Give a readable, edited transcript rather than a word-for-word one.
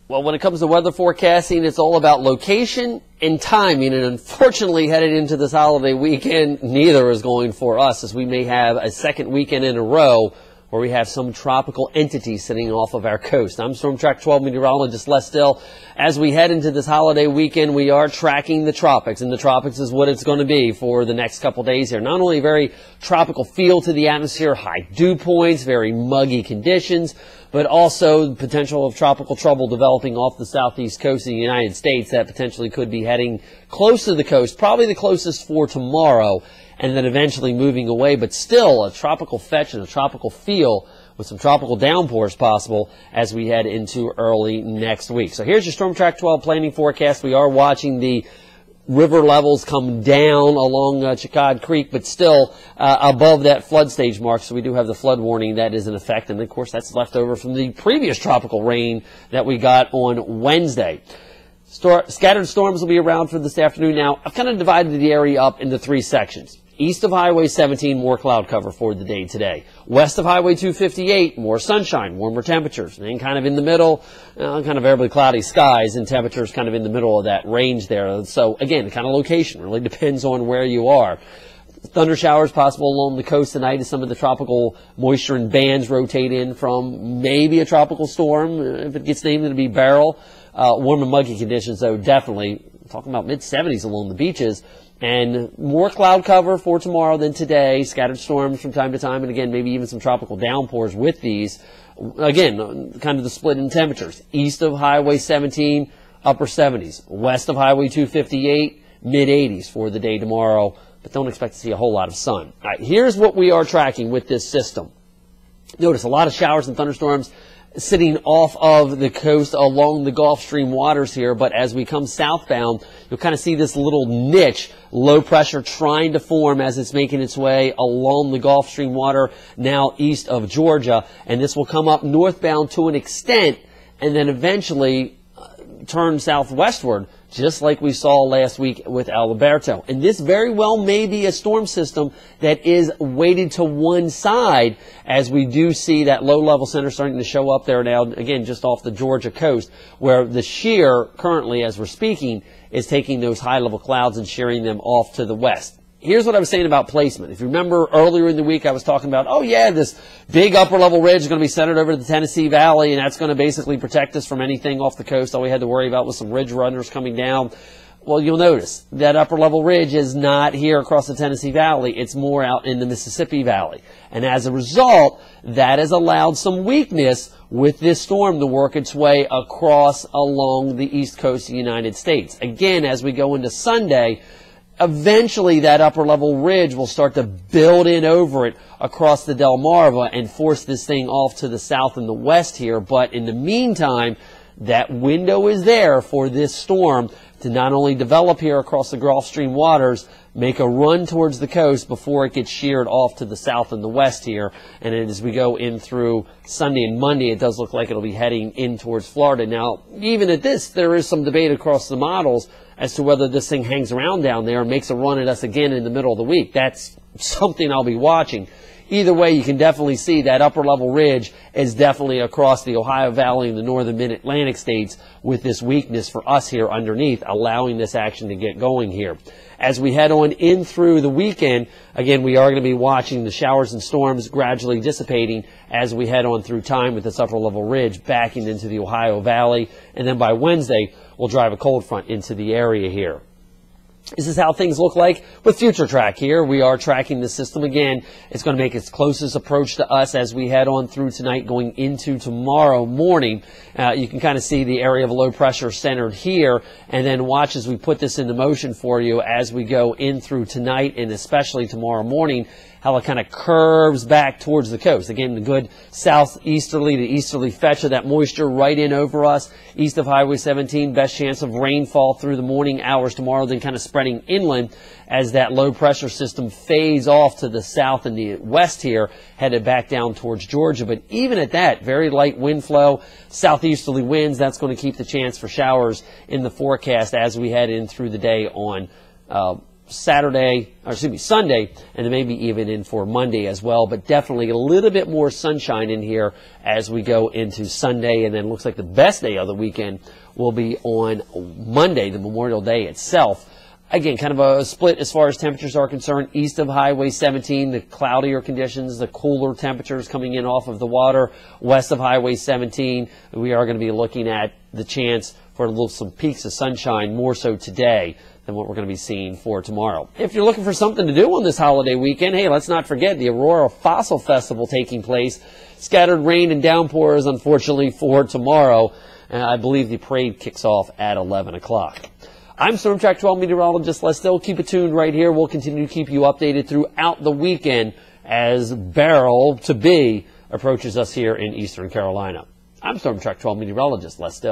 Well, when it comes to weather forecasting, it's all about location and timing. And unfortunately, headed into this holiday weekend, neither is going for us, as we may have a second weekend in a row where we have some tropical entity sitting off of our coast. I'm Storm Track 12 meteorologist Les Still. As we head into this holiday weekend, we are tracking the tropics, and the tropics is what it's going to be for the next couple days here. Not only a very tropical feel to the atmosphere, high dew points, very muggy conditions, but also the potential of tropical trouble developing off the southeast coast of the United States that potentially could be heading close to the coast, probably the closest for tomorrow, and then eventually moving away, but still a tropical fetch and a tropical feel with some tropical downpours possible as we head into early next week. So here's your Storm Track 12 planning forecast. We are watching the river levels come down along Chicad Creek, but still above that flood stage mark. So we do have the flood warning that is in effect. And of course, that's left over from the previous tropical rain that we got on Wednesday. Scattered storms will be around for this afternoon. Now, I've kind of divided the area up into three sections. East of Highway 17, more cloud cover for the day today. West of Highway 258, more sunshine, warmer temperatures. And then kind of in the middle, kind of variably cloudy skies and temperatures kind of in the middle of that range there. So again, kind of location really depends on where you are. Thunder showers possible along the coast tonight as some of the tropical moisture and bands rotate in from maybe a tropical storm. If it gets named, it'll be Beryl. Warm and muggy conditions, though, definitely. Talking about mid-70s along the beaches. And more cloud cover for tomorrow than today. Scattered storms from time to time. And again, maybe even some tropical downpours with these. Again, kind of the split in temperatures. East of Highway 17, upper 70s. West of Highway 258, mid-80s for the day tomorrow. But don't expect to see a whole lot of sun. All right, here's what we are tracking with this system. Notice a lot of showers and thunderstorms sitting off of the coast along the Gulf Stream waters here, but as we come southbound, you'll kind of see this little niche, low pressure trying to form as it's making its way along the Gulf Stream water now east of Georgia, and this will come up northbound to an extent and then eventually turn southwestward, just like we saw last week with Alberto. And this very well may be a storm system that is weighted to one side, as we do see that low-level center starting to show up there now, again, just off the Georgia coast, where the shear currently, as we're speaking, is taking those high-level clouds and shearing them off to the west. Here's what I was saying about placement. If you remember earlier in the week, I was talking about, oh yeah, this big upper level ridge is going to be centered over the Tennessee Valley, and that's going to basically protect us from anything off the coast. All we had to worry about was some ridge runners coming down. Well, you'll notice that upper level ridge is not here across the Tennessee Valley. It's more out in the Mississippi Valley. And as a result, that has allowed some weakness with this storm to work its way across along the east coast of the United States. Again, as we go into Sunday, eventually that upper level ridge will start to build in over it across the Delmarva and force this thing off to the south and the west here. But in the meantime, that window is there for this storm to not only develop here across the Gulf Stream waters, make a run towards the coast before it gets sheared off to the south and the west here. And as we go in through Sunday and Monday, it does look like it'll be heading in towards Florida. Now, even at this, there is some debate across the models as to whether this thing hangs around down there and makes a run at us again in the middle of the week. That's something I'll be watching. Either way, you can definitely see that upper level ridge is definitely across the Ohio Valley and the northern mid-Atlantic states with this weakness for us here underneath, allowing this action to get going here. As we head on in through the weekend, again, we are going to be watching the showers and storms gradually dissipating as we head on through time with this upper level ridge backing into the Ohio Valley. And then by Wednesday, we'll drive a cold front into the area here. This is how things look like with Future Track here. We are tracking the system again. It's going to make its closest approach to us as we head on through tonight going into tomorrow morning. You can kind of see the area of low pressure centered here, and then watch as we put this into motion for you as we go in through tonight and especially tomorrow morning, how it kind of curves back towards the coast. Again, the good southeasterly to easterly fetch of that moisture right in over us. East of Highway 17, best chance of rainfall through the morning hours tomorrow, then kind of spreading inland as that low pressure system fades off to the south and the west here, headed back down towards Georgia. But even at that, very light wind flow, southeasterly winds, that's going to keep the chance for showers in the forecast as we head in through the day on Sunday, and then maybe even in for Monday as well. But definitely a little bit more sunshine in here as we go into Sunday, and then it looks like the best day of the weekend will be on Monday, the Memorial Day itself. Again, kind of a split as far as temperatures are concerned. East of Highway 17, the cloudier conditions, the cooler temperatures coming in off of the water. West of Highway 17, we are going to be looking at the chance for some peaks of sunshine more so today than what we're going to be seeing for tomorrow. If you're looking for something to do on this holiday weekend, hey, let's not forget the Aurora Fossil Festival taking place. Scattered rain and downpours, unfortunately, for tomorrow. And I believe the parade kicks off at 11 o'clock. I'm Storm Track 12 meteorologist Les Still. Keep it tuned right here. We'll continue to keep you updated throughout the weekend as Beryl to be approaches us here in Eastern Carolina. I'm Storm Track 12 meteorologist Les Still.